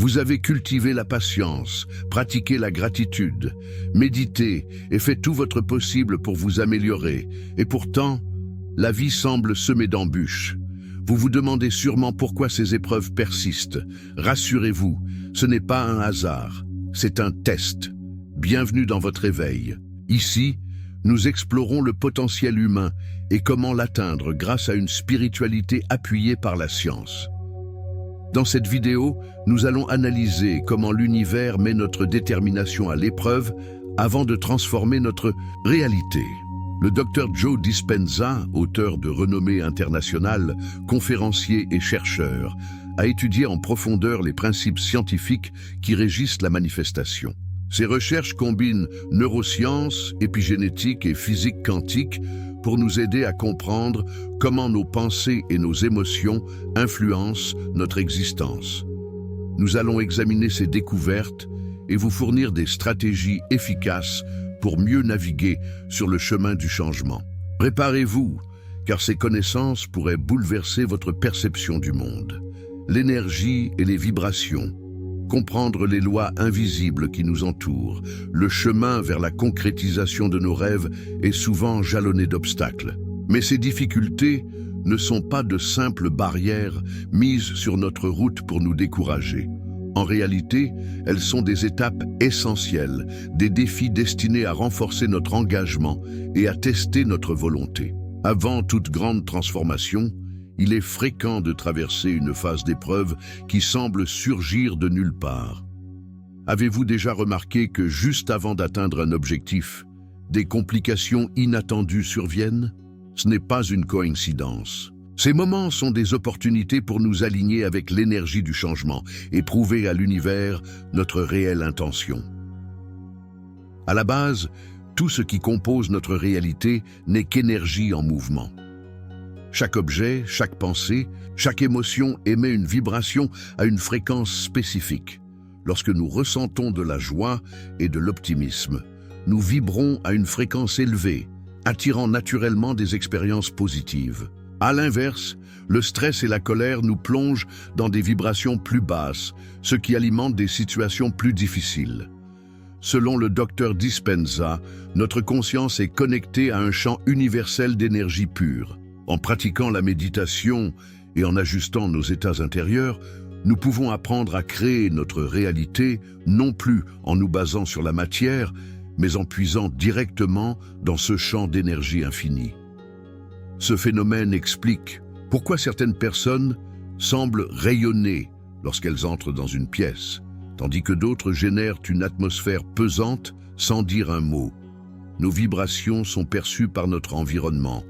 Vous avez cultivé la patience, pratiqué la gratitude, médité et fait tout votre possible pour vous améliorer. Et pourtant, la vie semble semée d'embûches. Vous vous demandez sûrement pourquoi ces épreuves persistent. Rassurez-vous, ce n'est pas un hasard, c'est un test. Bienvenue dans votre éveil. Ici, nous explorons le potentiel humain et comment l'atteindre grâce à une spiritualité appuyée par la science. Dans cette vidéo, nous allons analyser comment l'univers met notre détermination à l'épreuve avant de transformer notre réalité. Le Dr Joe Dispenza, auteur de renommée internationale, conférencier et chercheur, a étudié en profondeur les principes scientifiques qui régissent la manifestation. Ses recherches combinent neurosciences, épigénétique et physique quantique pour nous aider à comprendre comment nos pensées et nos émotions influencent notre existence. Nous allons examiner ces découvertes et vous fournir des stratégies efficaces pour mieux naviguer sur le chemin du changement. Préparez-vous, car ces connaissances pourraient bouleverser votre perception du monde. L'énergie et les vibrations, comprendre les lois invisibles qui nous entourent, le chemin vers la concrétisation de nos rêves est souvent jalonné d'obstacles. Mais ces difficultés ne sont pas de simples barrières mises sur notre route pour nous décourager. En réalité, elles sont des étapes essentielles, des défis destinés à renforcer notre engagement et à tester notre volonté. Avant toute grande transformation, il est fréquent de traverser une phase d'épreuve qui semble surgir de nulle part. Avez-vous déjà remarqué que juste avant d'atteindre un objectif, des complications inattendues surviennent? Ce n'est pas une coïncidence. Ces moments sont des opportunités pour nous aligner avec l'énergie du changement et prouver à l'univers notre réelle intention. À la base, tout ce qui compose notre réalité n'est qu'énergie en mouvement. Chaque objet, chaque pensée, chaque émotion émet une vibration à une fréquence spécifique. Lorsque nous ressentons de la joie et de l'optimisme, nous vibrons à une fréquence élevée, attirant naturellement des expériences positives. À l'inverse, le stress et la colère nous plongent dans des vibrations plus basses, ce qui alimente des situations plus difficiles. Selon le Dr Dispenza, notre conscience est connectée à un champ universel d'énergie pure. En pratiquant la méditation et en ajustant nos états intérieurs, nous pouvons apprendre à créer notre réalité, non plus en nous basant sur la matière, mais en puisant directement dans ce champ d'énergie infinie. Ce phénomène explique pourquoi certaines personnes semblent rayonner lorsqu'elles entrent dans une pièce, tandis que d'autres génèrent une atmosphère pesante sans dire un mot. Nos vibrations sont perçues par notre environnement,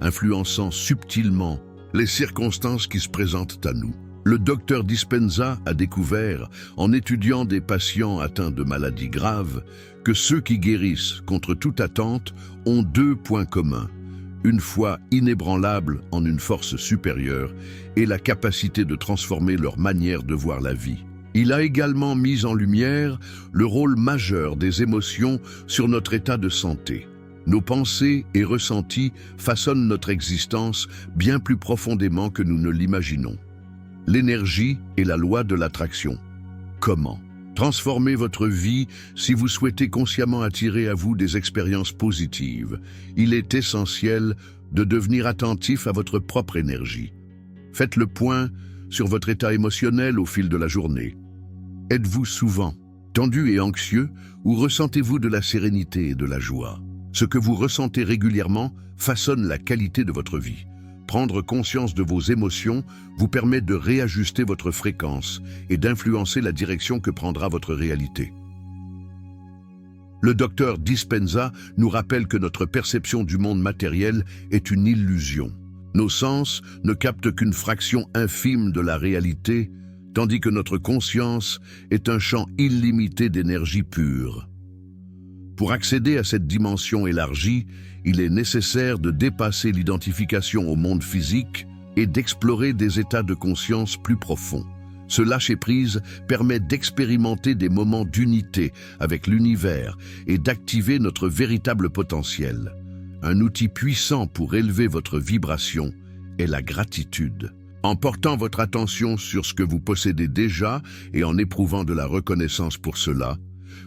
influençant subtilement les circonstances qui se présentent à nous. Le docteur Dispenza a découvert, en étudiant des patients atteints de maladies graves, que ceux qui guérissent contre toute attente ont deux points communs: une foi inébranlable en une force supérieure et la capacité de transformer leur manière de voir la vie. Il a également mis en lumière le rôle majeur des émotions sur notre état de santé. Nos pensées et ressentis façonnent notre existence bien plus profondément que nous ne l'imaginons. L'énergie est la loi de l'attraction. Comment transformer votre vie si vous souhaitez consciemment attirer à vous des expériences positives? Il est essentiel de devenir attentif à votre propre énergie. Faites le point sur votre état émotionnel au fil de la journée. Êtes-vous souvent tendu et anxieux ou ressentez-vous de la sérénité et de la joie? Ce que vous ressentez régulièrement façonne la qualité de votre vie. Prendre conscience de vos émotions vous permet de réajuster votre fréquence et d'influencer la direction que prendra votre réalité. Le docteur Dispenza nous rappelle que notre perception du monde matériel est une illusion. Nos sens ne captent qu'une fraction infime de la réalité, tandis que notre conscience est un champ illimité d'énergie pure. Pour accéder à cette dimension élargie, il est nécessaire de dépasser l'identification au monde physique et d'explorer des états de conscience plus profonds. Ce lâcher-prise permet d'expérimenter des moments d'unité avec l'univers et d'activer notre véritable potentiel. Un outil puissant pour élever votre vibration est la gratitude. En portant votre attention sur ce que vous possédez déjà et en éprouvant de la reconnaissance pour cela,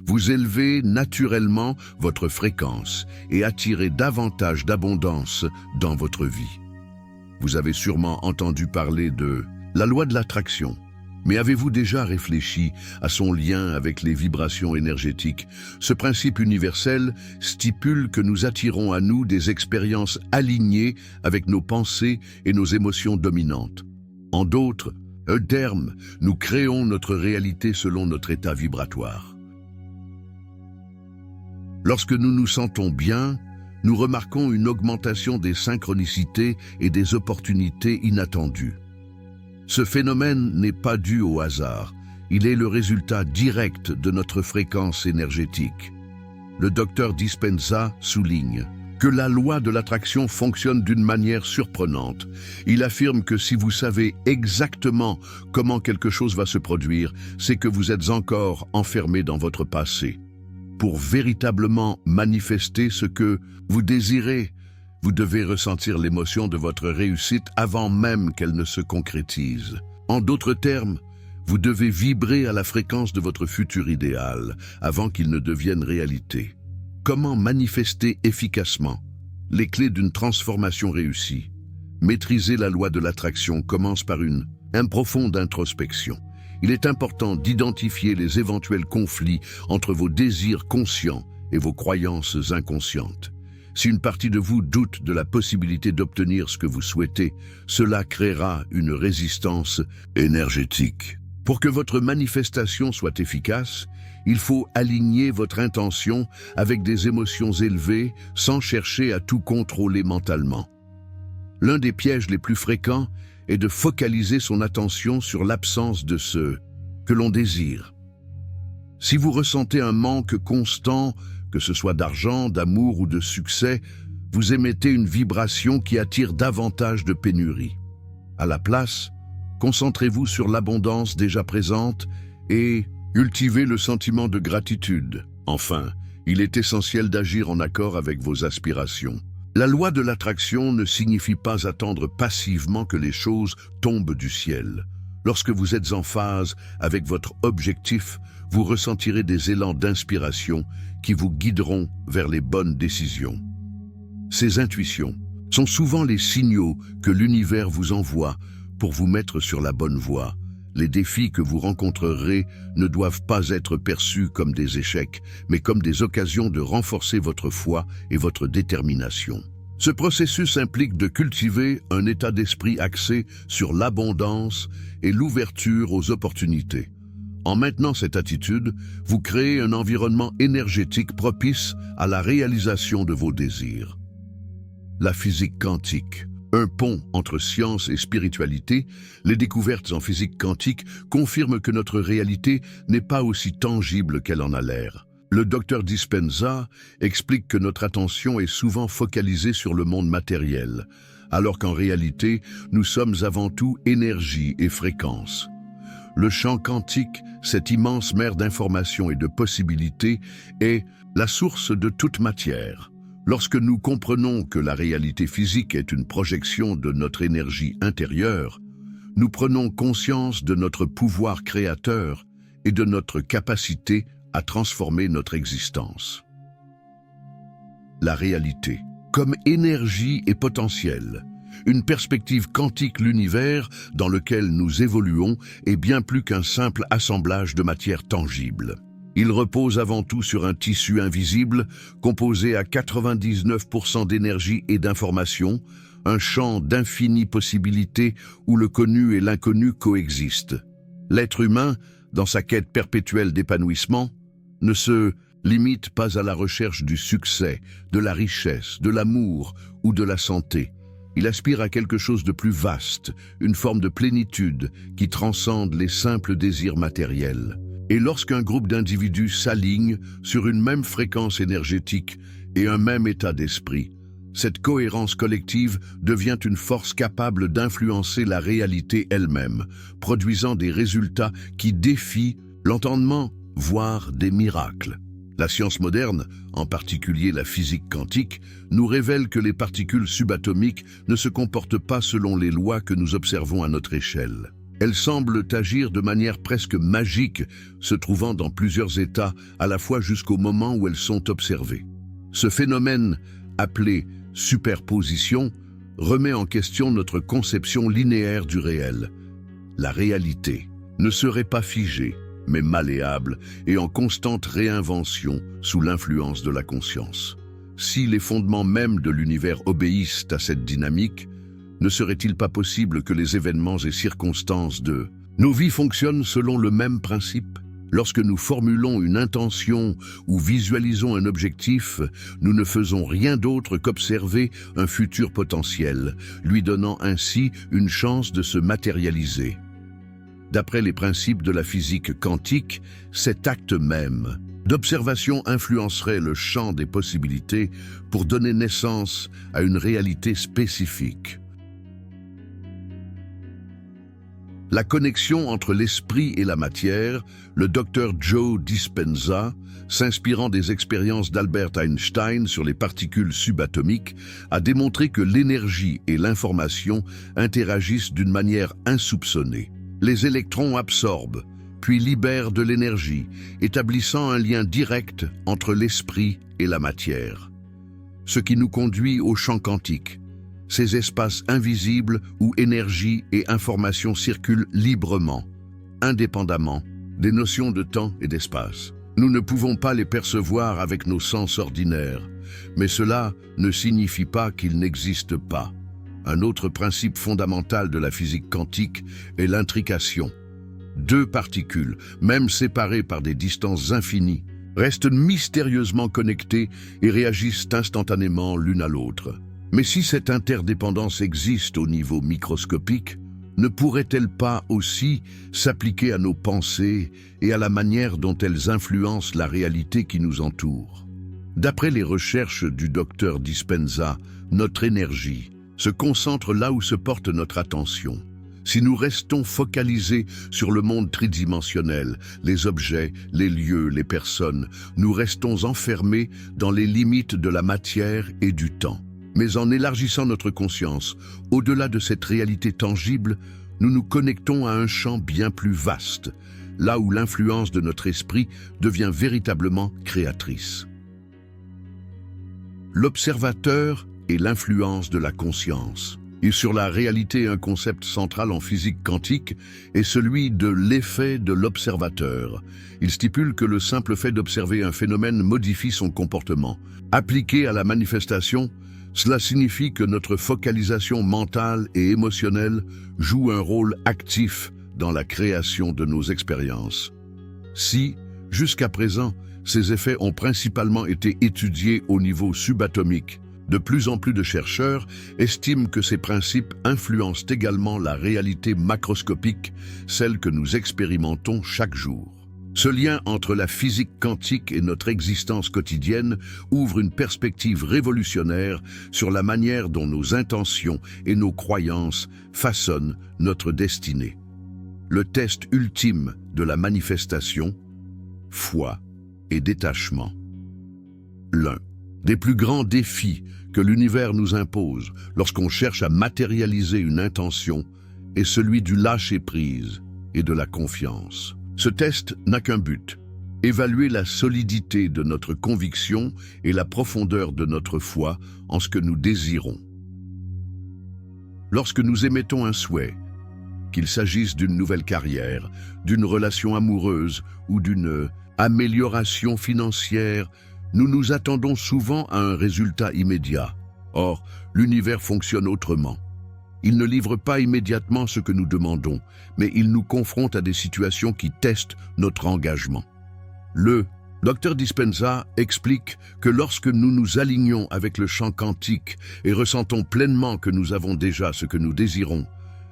vous élevez naturellement votre fréquence et attirez davantage d'abondance dans votre vie. Vous avez sûrement entendu parler de la loi de l'attraction, mais avez-vous déjà réfléchi à son lien avec les vibrations énergétiques? Ce principe universel stipule que nous attirons à nous des expériences alignées avec nos pensées et nos émotions dominantes. En d'autres termes, nous créons notre réalité selon notre état vibratoire. Lorsque nous nous sentons bien, nous remarquons une augmentation des synchronicités et des opportunités inattendues. Ce phénomène n'est pas dû au hasard, il est le résultat direct de notre fréquence énergétique. Le docteur Dispenza souligne que la loi de l'attraction fonctionne d'une manière surprenante. Il affirme que si vous savez exactement comment quelque chose va se produire, c'est que vous êtes encore enfermé dans votre passé. Pour véritablement manifester ce que vous désirez, vous devez ressentir l'émotion de votre réussite avant même qu'elle ne se concrétise. En d'autres termes, vous devez vibrer à la fréquence de votre futur idéal avant qu'il ne devienne réalité. Comment manifester efficacement les clés d'une transformation réussie? Maîtriser la loi de l'attraction commence par une profonde introspection. Il est important d'identifier les éventuels conflits entre vos désirs conscients et vos croyances inconscientes. Si une partie de vous doute de la possibilité d'obtenir ce que vous souhaitez, cela créera une résistance énergétique. Pour que votre manifestation soit efficace, il faut aligner votre intention avec des émotions élevées sans chercher à tout contrôler mentalement. L'un des pièges les plus fréquents est de focaliser son attention sur l'absence de ce que l'on désire. Si vous ressentez un manque constant, que ce soit d'argent, d'amour ou de succès, vous émettez une vibration qui attire davantage de pénurie. À la place, concentrez-vous sur l'abondance déjà présente et cultivez le sentiment de gratitude. Enfin, il est essentiel d'agir en accord avec vos aspirations. La loi de l'attraction ne signifie pas attendre passivement que les choses tombent du ciel. Lorsque vous êtes en phase avec votre objectif, vous ressentirez des élans d'inspiration qui vous guideront vers les bonnes décisions. Ces intuitions sont souvent les signaux que l'univers vous envoie pour vous mettre sur la bonne voie. Les défis que vous rencontrerez ne doivent pas être perçus comme des échecs, mais comme des occasions de renforcer votre foi et votre détermination. Ce processus implique de cultiver un état d'esprit axé sur l'abondance et l'ouverture aux opportunités. En maintenant cette attitude, vous créez un environnement énergétique propice à la réalisation de vos désirs. La physique quantique. Un pont entre science et spiritualité, les découvertes en physique quantique confirment que notre réalité n'est pas aussi tangible qu'elle en a l'air. Le docteur Dispenza explique que notre attention est souvent focalisée sur le monde matériel, alors qu'en réalité, nous sommes avant tout énergie et fréquence. Le champ quantique, cette immense mer d'informations et de possibilités, est la source de toute matière. Lorsque nous comprenons que la réalité physique est une projection de notre énergie intérieure, nous prenons conscience de notre pouvoir créateur et de notre capacité à transformer notre existence. La réalité, comme énergie et potentiel, une perspective quantique, l'univers dans lequel nous évoluons est bien plus qu'un simple assemblage de matière tangible. Il repose avant tout sur un tissu invisible, composé à 99% d'énergie et d'information, un champ d'infinies possibilités où le connu et l'inconnu coexistent. L'être humain, dans sa quête perpétuelle d'épanouissement, ne se limite pas à la recherche du succès, de la richesse, de l'amour ou de la santé. Il aspire à quelque chose de plus vaste, une forme de plénitude qui transcende les simples désirs matériels. Et lorsqu'un groupe d'individus s'aligne sur une même fréquence énergétique et un même état d'esprit, cette cohérence collective devient une force capable d'influencer la réalité elle-même, produisant des résultats qui défient l'entendement, voire des miracles. La science moderne, en particulier la physique quantique, nous révèle que les particules subatomiques ne se comportent pas selon les lois que nous observons à notre échelle. Elles semblent agir de manière presque magique, se trouvant dans plusieurs états à la fois jusqu'au moment où elles sont observées. Ce phénomène, appelé superposition, remet en question notre conception linéaire du réel. La réalité ne serait pas figée, mais malléable et en constante réinvention sous l'influence de la conscience. Si les fondements mêmes de l'univers obéissent à cette dynamique, ne serait-il pas possible que les événements et circonstances de nos vies fonctionnent selon le même principe? Lorsque nous formulons une intention ou visualisons un objectif, nous ne faisons rien d'autre qu'observer un futur potentiel, lui donnant ainsi une chance de se matérialiser. D'après les principes de la physique quantique, cet acte même d'observation influencerait le champ des possibilités pour donner naissance à une réalité spécifique. La connexion entre l'esprit et la matière, le docteur Joe Dispenza, s'inspirant des expériences d'Albert Einstein sur les particules subatomiques, a démontré que l'énergie et l'information interagissent d'une manière insoupçonnée. Les électrons absorbent, puis libèrent de l'énergie, établissant un lien direct entre l'esprit et la matière. Ce qui nous conduit au champ quantique, ces espaces invisibles où énergie et information circulent librement, indépendamment des notions de temps et d'espace. Nous ne pouvons pas les percevoir avec nos sens ordinaires, mais cela ne signifie pas qu'ils n'existent pas. Un autre principe fondamental de la physique quantique est l'intrication. Deux particules, même séparées par des distances infinies, restent mystérieusement connectées et réagissent instantanément l'une à l'autre. Mais si cette interdépendance existe au niveau microscopique, ne pourrait-elle pas aussi s'appliquer à nos pensées et à la manière dont elles influencent la réalité qui nous entoure? D'après les recherches du docteur Dispenza, notre énergie se concentre là où se porte notre attention. Si nous restons focalisés sur le monde tridimensionnel, les objets, les lieux, les personnes, nous restons enfermés dans les limites de la matière et du temps. Mais en élargissant notre conscience, au-delà de cette réalité tangible, nous nous connectons à un champ bien plus vaste, là où l'influence de notre esprit devient véritablement créatrice. L'observateur et l'influence de la conscience. Et sur la réalité, un concept central en physique quantique est celui de l'effet de l'observateur. Il stipule que le simple fait d'observer un phénomène modifie son comportement. Appliqué à la manifestation, cela signifie que notre focalisation mentale et émotionnelle joue un rôle actif dans la création de nos expériences. Si, jusqu'à présent, ces effets ont principalement été étudiés au niveau subatomique, de plus en plus de chercheurs estiment que ces principes influencent également la réalité macroscopique, celle que nous expérimentons chaque jour. Ce lien entre la physique quantique et notre existence quotidienne ouvre une perspective révolutionnaire sur la manière dont nos intentions et nos croyances façonnent notre destinée. Le test ultime de la manifestation, foi et détachement. L'un des plus grands défis que l'univers nous impose lorsqu'on cherche à matérialiser une intention est celui du lâcher-prise et de la confiance. Ce test n'a qu'un but, évaluer la solidité de notre conviction et la profondeur de notre foi en ce que nous désirons. Lorsque nous émettons un souhait, qu'il s'agisse d'une nouvelle carrière, d'une relation amoureuse ou d'une amélioration financière, nous nous attendons souvent à un résultat immédiat. Or, l'univers fonctionne autrement. Il ne livre pas immédiatement ce que nous demandons, mais il nous confronte à des situations qui testent notre engagement. Le Dr Dispenza explique que lorsque nous nous alignons avec le champ quantique et ressentons pleinement que nous avons déjà ce que nous désirons,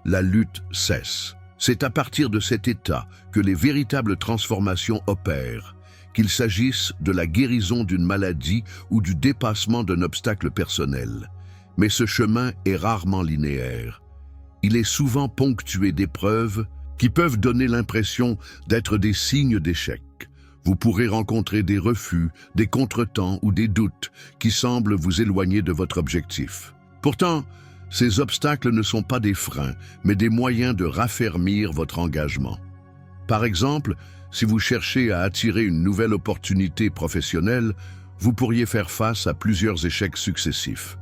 la lutte cesse. C'est à partir de cet état que les véritables transformations opèrent, qu'il s'agisse de la guérison d'une maladie ou du dépassement d'un obstacle personnel. Mais ce chemin est rarement linéaire. Il est souvent ponctué d'épreuves qui peuvent donner l'impression d'être des signes d'échec, Vous pourrez rencontrer des refus, des contretemps ou des doutes qui semblent vous éloigner de votre objectif. Pourtant, ces obstacles ne sont pas des freins, mais des moyens de raffermir votre engagement. Par exemple, si vous cherchez à attirer une nouvelle opportunité professionnelle, vous pourriez faire face à plusieurs échecs successifs.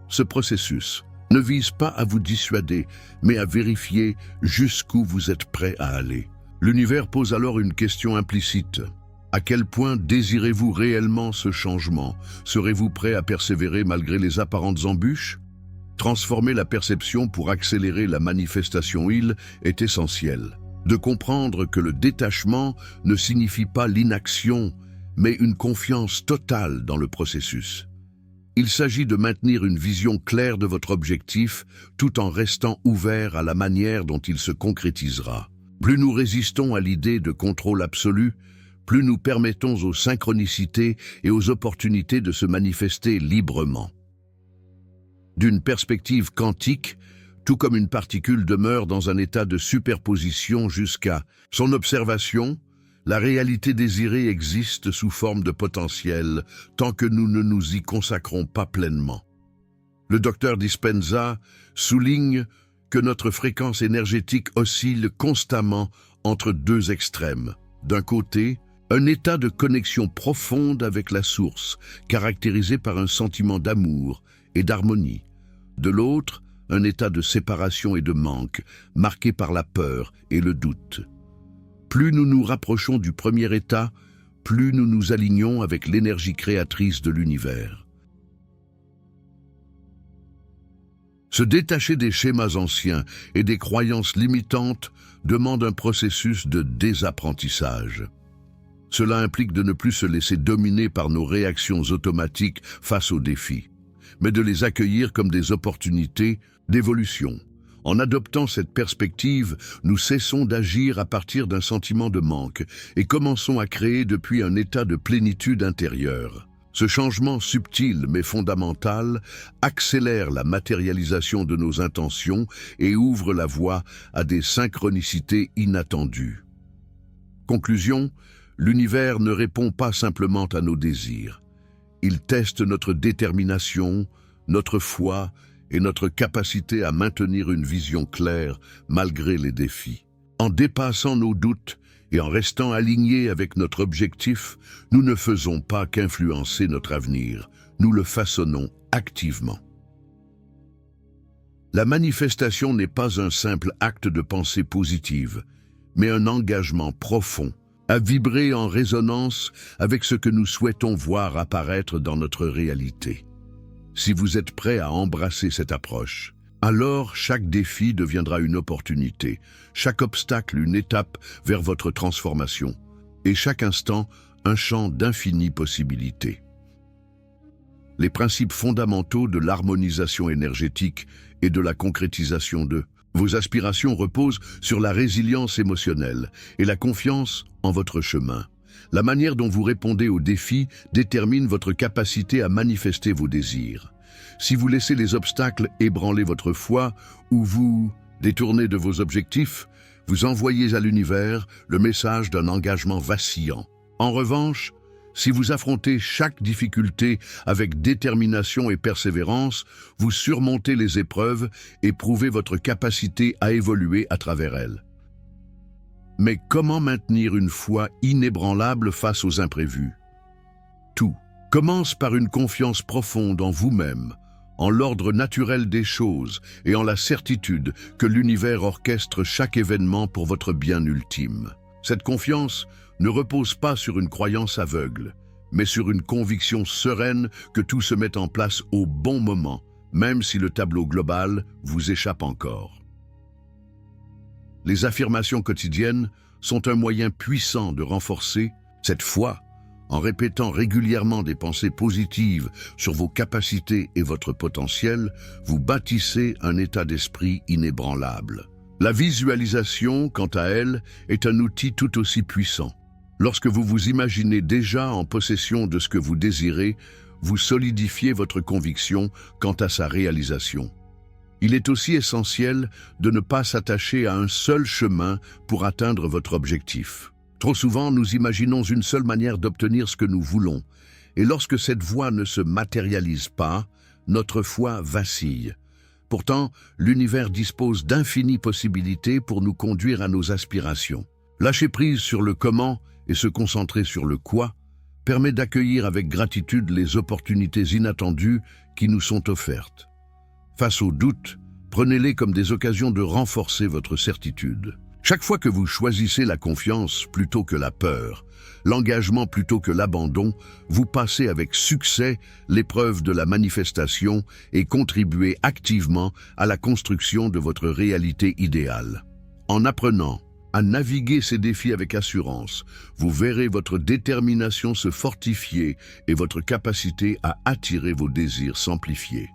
Ce processus ne vise pas à vous dissuader, mais à vérifier jusqu'où vous êtes prêt à aller. L'univers pose alors une question implicite. À quel point désirez-vous réellement ce changement? Serez-vous prêt à persévérer malgré les apparentes embûches? Transformer la perception pour accélérer la manifestation est essentiel. De comprendre que le détachement ne signifie pas l'inaction, mais une confiance totale dans le processus. Il s'agit de maintenir une vision claire de votre objectif tout en restant ouvert à la manière dont il se concrétisera. Plus nous résistons à l'idée de contrôle absolu, plus nous permettons aux synchronicités et aux opportunités de se manifester librement. D'une perspective quantique, tout comme une particule demeure dans un état de superposition jusqu'à son observation, la réalité désirée existe sous forme de potentiel tant que nous ne nous y consacrons pas pleinement. Le docteur Dispenza souligne que notre fréquence énergétique oscille constamment entre deux extrêmes. D'un côté, un état de connexion profonde avec la source, caractérisé par un sentiment d'amour et d'harmonie. De l'autre, un état de séparation et de manque, marqué par la peur et le doute. Plus nous nous rapprochons du premier état, plus nous nous alignons avec l'énergie créatrice de l'univers. Se détacher des schémas anciens et des croyances limitantes demande un processus de désapprentissage. Cela implique de ne plus se laisser dominer par nos réactions automatiques face aux défis, mais de les accueillir comme des opportunités d'évolution. En adoptant cette perspective, nous cessons d'agir à partir d'un sentiment de manque et commençons à créer depuis un état de plénitude intérieure. Ce changement subtil mais fondamental accélère la matérialisation de nos intentions et ouvre la voie à des synchronicités inattendues. Conclusion, l'univers ne répond pas simplement à nos désirs. Il teste notre détermination, notre foi et notre capacité à maintenir une vision claire malgré les défis. En dépassant nos doutes et en restant alignés avec notre objectif, nous ne faisons pas qu'influencer notre avenir, nous le façonnons activement. La manifestation n'est pas un simple acte de pensée positive, mais un engagement profond à vibrer en résonance avec ce que nous souhaitons voir apparaître dans notre réalité. Si vous êtes prêt à embrasser cette approche, alors chaque défi deviendra une opportunité, chaque obstacle une étape vers votre transformation, et chaque instant un champ d'infinies possibilités. Les principes fondamentaux de l'harmonisation énergétique et de la concrétisation de vos aspirations reposent sur la résilience émotionnelle et la confiance en votre chemin. La manière dont vous répondez aux défis détermine votre capacité à manifester vos désirs. Si vous laissez les obstacles ébranler votre foi ou vous détournez de vos objectifs, vous envoyez à l'univers le message d'un engagement vacillant. En revanche, si vous affrontez chaque difficulté avec détermination et persévérance, vous surmontez les épreuves et prouvez votre capacité à évoluer à travers elles. Mais comment maintenir une foi inébranlable face aux imprévus? Tout commence par une confiance profonde en vous-même, en l'ordre naturel des choses et en la certitude que l'univers orchestre chaque événement pour votre bien ultime. Cette confiance ne repose pas sur une croyance aveugle, mais sur une conviction sereine que tout se met en place au bon moment, même si le tableau global vous échappe encore. Les affirmations quotidiennes sont un moyen puissant de renforcer cette foi en répétant régulièrement des pensées positives sur vos capacités et votre potentiel. Vous bâtissez un état d'esprit inébranlable. La visualisation, quant à elle, est un outil tout aussi puissant. Lorsque vous vous imaginez déjà en possession de ce que vous désirez, vous solidifiez votre conviction quant à sa réalisation. Il est aussi essentiel de ne pas s'attacher à un seul chemin pour atteindre votre objectif. Trop souvent, nous imaginons une seule manière d'obtenir ce que nous voulons, et lorsque cette voie ne se matérialise pas, notre foi vacille. Pourtant, l'univers dispose d'infinies possibilités pour nous conduire à nos aspirations. Lâcher prise sur le comment et se concentrer sur le quoi permet d'accueillir avec gratitude les opportunités inattendues qui nous sont offertes. Face aux doutes, prenez-les comme des occasions de renforcer votre certitude. Chaque fois que vous choisissez la confiance plutôt que la peur, l'engagement plutôt que l'abandon, vous passez avec succès l'épreuve de la manifestation et contribuez activement à la construction de votre réalité idéale. En apprenant à naviguer ces défis avec assurance, vous verrez votre détermination se fortifier et votre capacité à attirer vos désirs s'amplifier.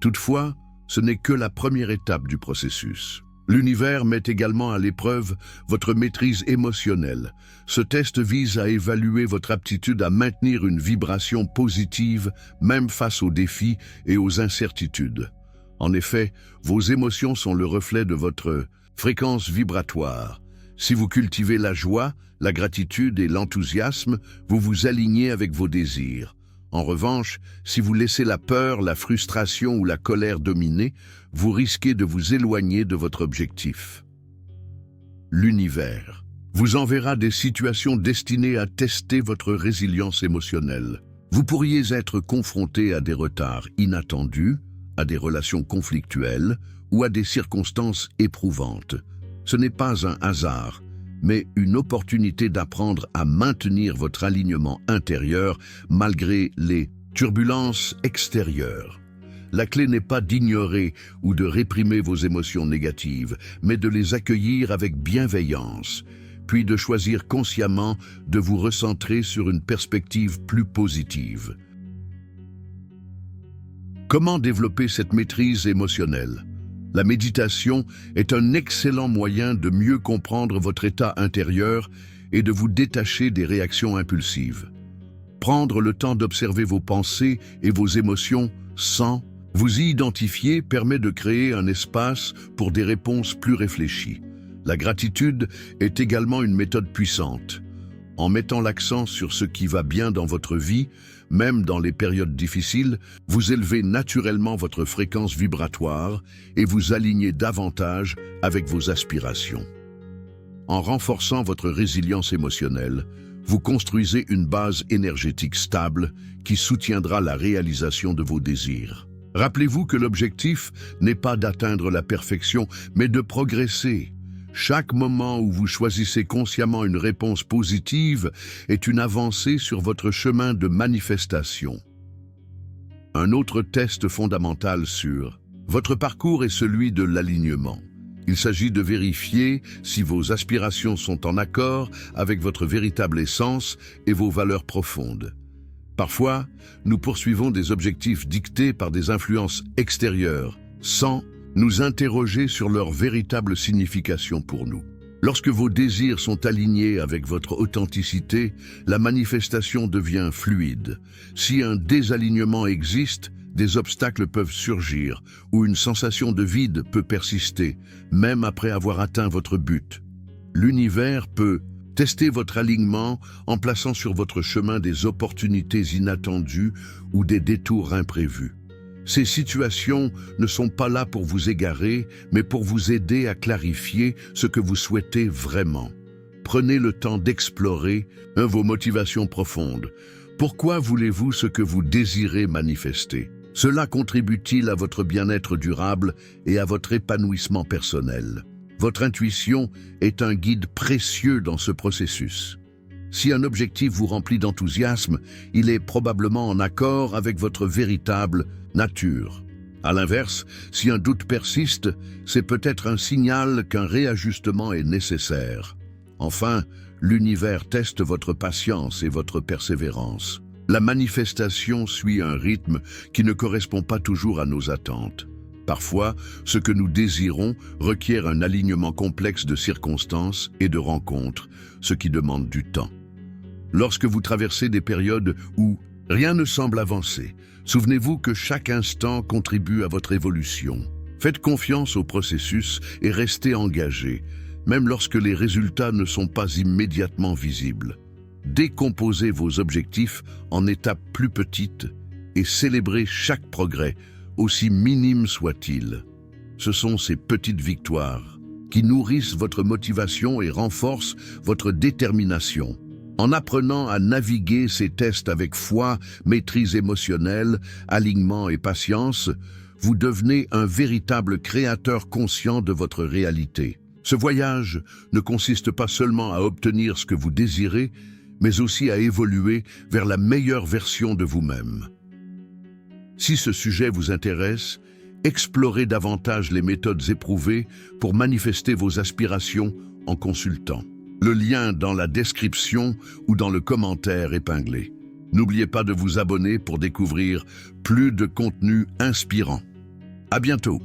Toutefois, ce n'est que la première étape du processus. L'univers met également à l'épreuve votre maîtrise émotionnelle. Ce test vise à évaluer votre aptitude à maintenir une vibration positive, même face aux défis et aux incertitudes. En effet, vos émotions sont le reflet de votre fréquence vibratoire. Si vous cultivez la joie, la gratitude et l'enthousiasme, vous vous alignez avec vos désirs. En revanche, si vous laissez la peur, la frustration ou la colère dominer, vous risquez de vous éloigner de votre objectif. L'univers vous enverra des situations destinées à tester votre résilience émotionnelle. Vous pourriez être confronté à des retards inattendus, à des relations conflictuelles ou à des circonstances éprouvantes. Ce n'est pas un hasard, mais une opportunité d'apprendre à maintenir votre alignement intérieur malgré les turbulences extérieures. La clé n'est pas d'ignorer ou de réprimer vos émotions négatives, mais de les accueillir avec bienveillance, puis de choisir consciemment de vous recentrer sur une perspective plus positive. Comment développer cette maîtrise émotionnelle ? La méditation est un excellent moyen de mieux comprendre votre état intérieur et de vous détacher des réactions impulsives. Prendre le temps d'observer vos pensées et vos émotions sans vous y identifier permet de créer un espace pour des réponses plus réfléchies. La gratitude est également une méthode puissante. En mettant l'accent sur ce qui va bien dans votre vie, même dans les périodes difficiles, vous élevez naturellement votre fréquence vibratoire et vous alignez davantage avec vos aspirations. En renforçant votre résilience émotionnelle, vous construisez une base énergétique stable qui soutiendra la réalisation de vos désirs. Rappelez-vous que l'objectif n'est pas d'atteindre la perfection, mais de progresser. Chaque moment où vous choisissez consciemment une réponse positive est une avancée sur votre chemin de manifestation. Un autre test fondamental sur votre parcours est celui de l'alignement. Il s'agit de vérifier si vos aspirations sont en accord avec votre véritable essence et vos valeurs profondes. Parfois, nous poursuivons des objectifs dictés par des influences extérieures, sans nous interroger sur leur véritable signification pour nous. Lorsque vos désirs sont alignés avec votre authenticité, la manifestation devient fluide. Si un désalignement existe, des obstacles peuvent surgir ou une sensation de vide peut persister, même après avoir atteint votre but. L'univers peut tester votre alignement en plaçant sur votre chemin des opportunités inattendues ou des détours imprévus. Ces situations ne sont pas là pour vous égarer, mais pour vous aider à clarifier ce que vous souhaitez vraiment. Prenez le temps d'explorer vos motivations profondes. Pourquoi voulez-vous ce que vous désirez manifester ? Cela contribue-t-il à votre bien-être durable et à votre épanouissement personnel ? Votre intuition est un guide précieux dans ce processus. Si un objectif vous remplit d'enthousiasme, il est probablement en accord avec votre véritable nature. À l'inverse, si un doute persiste, c'est peut-être un signal qu'un réajustement est nécessaire. Enfin, l'univers teste votre patience et votre persévérance. La manifestation suit un rythme qui ne correspond pas toujours à nos attentes. Parfois, ce que nous désirons requiert un alignement complexe de circonstances et de rencontres, ce qui demande du temps. Lorsque vous traversez des périodes où rien ne semble avancer, souvenez-vous que chaque instant contribue à votre évolution. Faites confiance au processus et restez engagé. même lorsque les résultats ne sont pas immédiatement visibles. Décomposez vos objectifs en étapes plus petites et célébrez chaque progrès, aussi minime soit-il. Ce sont ces petites victoires qui nourrissent votre motivation et renforcent votre détermination. En apprenant à naviguer ces tests avec foi, maîtrise émotionnelle, alignement et patience, vous devenez un véritable créateur conscient de votre réalité. Ce voyage ne consiste pas seulement à obtenir ce que vous désirez, mais aussi à évoluer vers la meilleure version de vous-même. Si ce sujet vous intéresse, explorez davantage les méthodes éprouvées pour manifester vos aspirations en consultant. Le lien dans la description ou dans le commentaire épinglé. N'oubliez pas de vous abonner pour découvrir plus de contenu inspirant. À bientôt!